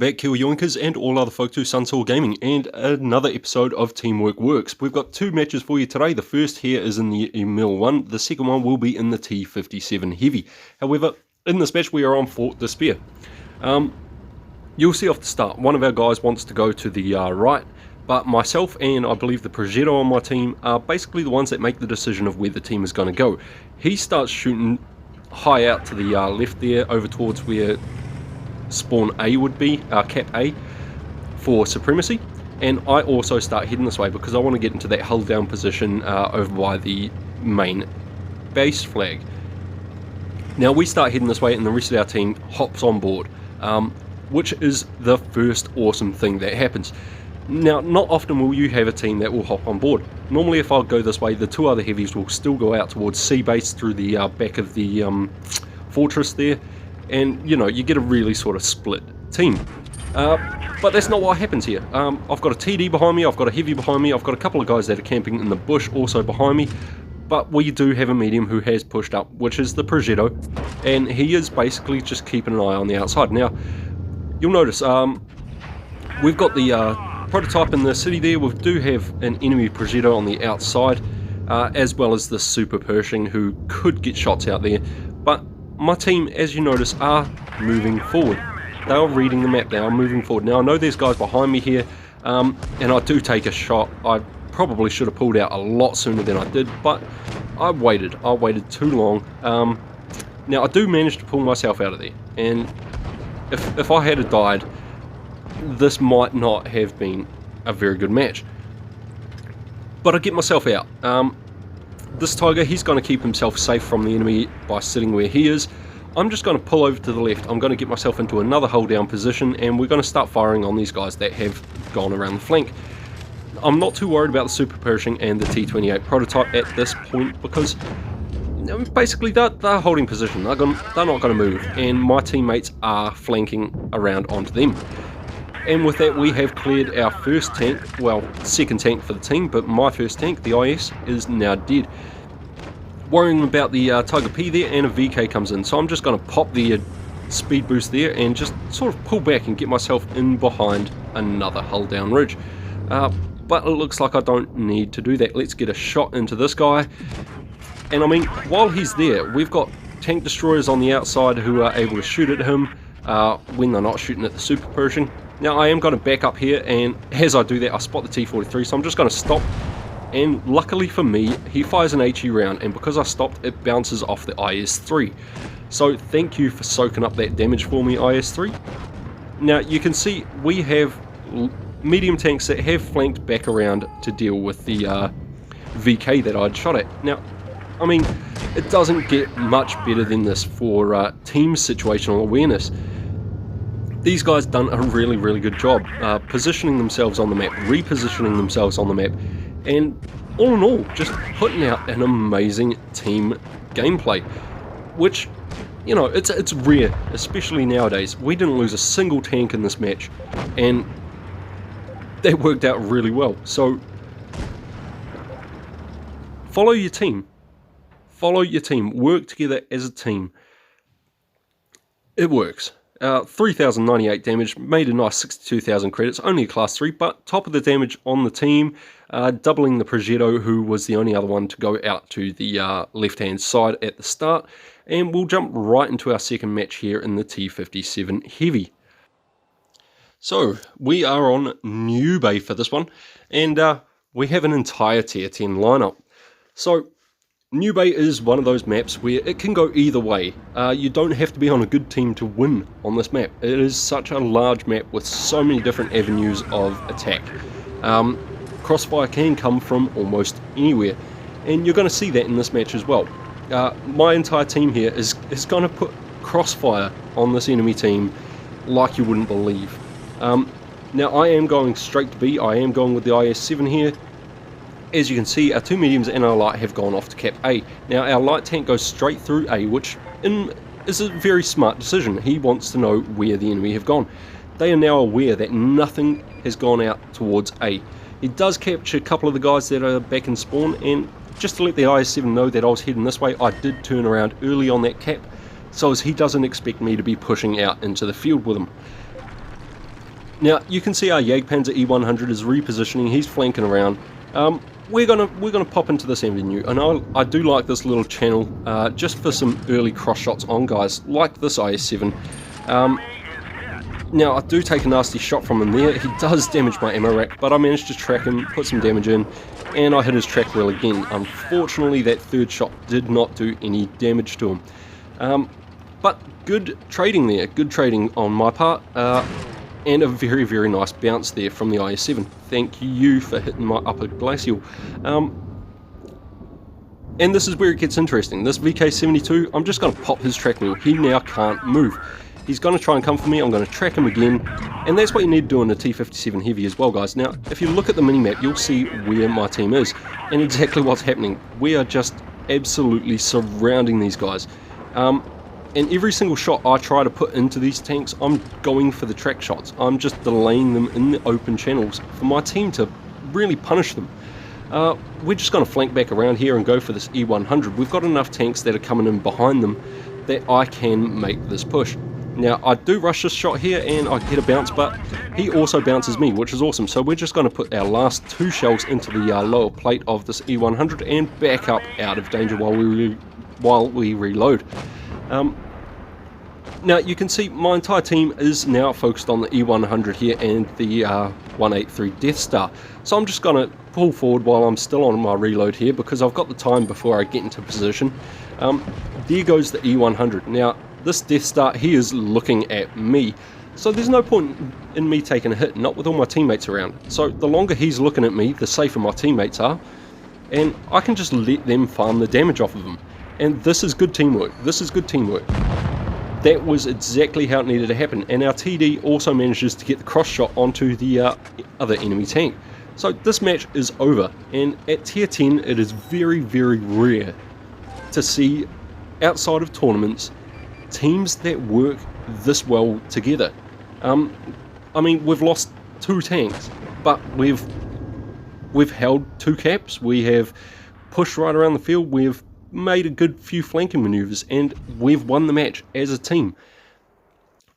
back, Kiwi Yoinkers and all other folk to Sunsoul Gaming, and another episode of Teamwork Works. We've got two matches for you today. The first here is in the Emil one, the second one will be in the T57 Heavy. However, in this match we are on Fort Despair. You'll see off the start, one of our guys wants to go to the right, but myself and I believe the Progetto on my team are basically the ones that make the decision of where the team is going to go. He starts shooting high out to the left there, over towards where spawn A would be, cap A, for supremacy, and I also start heading this way because I want to get into that hull down position over by the main base flag. Now we start heading this way and the rest of our team hops on board, which is the first awesome thing that happens. Now, not often will you have a team that will hop on board. Normally if I go this way, the two other heavies will still go out towards C base through the back of the fortress there, and you know, you get a really sort of split team. But that's not what happens here. I've got a TD behind me, I've got a heavy behind me, I've got a couple of guys that are camping in the bush also behind me, but we do have a medium who has pushed up, which is the Progetto, and he is basically just keeping an eye on the outside. Now, you'll notice we've got the prototype in the city there. We do have an enemy Progetto on the outside, as well as the Super Pershing who could get shots out there, but my team, as you notice, are moving forward. They are reading the map, they are moving forward. Now I know there's guys behind me here, and I do take a shot. I probably should have pulled out a lot sooner than I did, but I waited too long. Now I do manage to pull myself out of there, and if I had died, this might not have been a very good match. But I get myself out. This Tiger, he's going to keep himself safe from the enemy by sitting where he is. I'm just going to pull over to the left. I'm going to get myself into another hold down position, and we're going to start firing on these guys that have gone around the flank. I'm not too worried about the Super Pershing and the T28 prototype at this point, because basically they're holding position. They're not going to move, and my teammates are flanking around onto them. And with that, we have cleared our first tank, well, second tank for the team, but my first tank, the IS, is now dead. Worrying about the Tiger P there, and a VK comes in, so I'm just going to pop the speed boost there and just sort of pull back and get myself in behind another hull down ridge. But it looks like I don't need to do that. Let's get a shot into this guy. And I mean, while he's there, we've got tank destroyers on the outside who are able to shoot at him when they're not shooting at the Super Pershing. Now I am going to back up here, and as I do that I spot the T43, so I'm just going to stop, and luckily for me he fires an HE round, and because I stopped it bounces off the IS-3. So thank you for soaking up that damage for me, IS-3. Now you can see we have medium tanks that have flanked back around to deal with the VK that I'd shot at. Now I mean, it doesn't get much better than this for team situational awareness. These guys done a really good job positioning themselves on the map, repositioning themselves on the map, and all in all, just putting out an amazing team gameplay, which, you know, it's rare, especially nowadays. We didn't lose a single tank in this match, and that worked out really well. So follow your team, work together as a team. It works. 3,098 damage, made a nice 62,000 credits, only a class 3, but top of the damage on the team, doubling the Progetto, who was the only other one to go out to the left hand side at the start. And we'll jump right into our second match here in the T57 Heavy. So we are on New Bay for this one, and we have an entire tier 10 lineup. So New Bay is one of those maps where it can go either way. You don't have to be on a good team to win on this map. It is such a large map with so many different avenues of attack. Crossfire can come from almost anywhere, and you're going to see that in this match as well. My entire team here is going to put crossfire on this enemy team like you wouldn't believe. Now I am going straight to B. I am going with the IS-7 here. As you can see, our two mediums and our light have gone off to cap A. Now our light tank goes straight through A, which is a very smart decision. He wants to know where the enemy have gone. They are now aware that nothing has gone out towards A. He does capture a couple of the guys that are back in spawn, and just to let the IS-7 know that I was heading this way, I did turn around early on that cap, so as he doesn't expect me to be pushing out into the field with him. Now, you can see our Jagdpanzer E100 is repositioning, he's flanking around. We're gonna pop into this avenue, and I do like this little channel just for some early cross shots on guys, like this IS-7. Now, I do take a nasty shot from him there. He does damage my ammo rack, but I managed to track him, put some damage in, and I hit his track wheel again. Unfortunately, that third shot did not do any damage to him. But good trading there, good trading on my part, and a very, very nice bounce there from the IS-7. Thank you for hitting my upper glacial. And this is where it gets interesting. This VK-72, I'm just going to pop his track wheel. He now can't move. He's going to try and come for me, I'm going to track him again, and that's what you need to do in the T-57 Heavy as well, guys. Now, if you look at the minimap, you'll see where my team is, and exactly what's happening. We are just absolutely surrounding these guys. And every single shot I try to put into these tanks, I'm going for the track shots. I'm just delaying them in the open channels for my team to really punish them. We're just going to flank back around here and go for this E100. We've got enough tanks that are coming in behind them that I can make this push. Now, I do rush this shot here and I get a bounce, but he also bounces me, which is awesome. So we're just going to put our last 2 shells into the lower plate of this E100 and back up out of danger while we reload. Now, you can see my entire team is now focused on the E100 here and the 183 Death Star. So I'm just going to pull forward while I'm still on my reload here because I've got the time before I get into position. There goes the E100. Now, this Death Star, he is looking at me. So there's no point in me taking a hit, not with all my teammates around. So the longer he's looking at me, the safer my teammates are. And I can just let them farm the damage off of them. And this is good teamwork. This is good teamwork. That was exactly how it needed to happen. And our TD also manages to get the cross shot onto the other enemy tank. So this match is over. And at tier 10, it is very, very rare to see, outside of tournaments, teams that work this well together. I mean, we've lost 2 tanks, but we've held 2 caps, we have pushed right around the field, we've made a good few flanking maneuvers, and we've won the match as a team.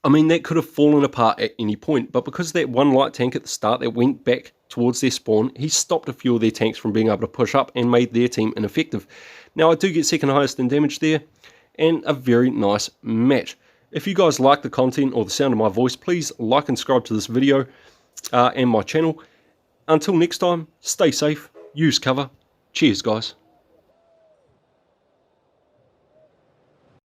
I mean, that could have fallen apart at any point, but because that one light tank at the start that went back towards their spawn, he stopped a few of their tanks from being able to push up and made their team ineffective. Now, I do get second highest in damage there, and a very nice match. If you guys like the content or the sound of my voice, please like and subscribe to this video and my channel. Until next time, stay safe, use cover. Cheers, guys.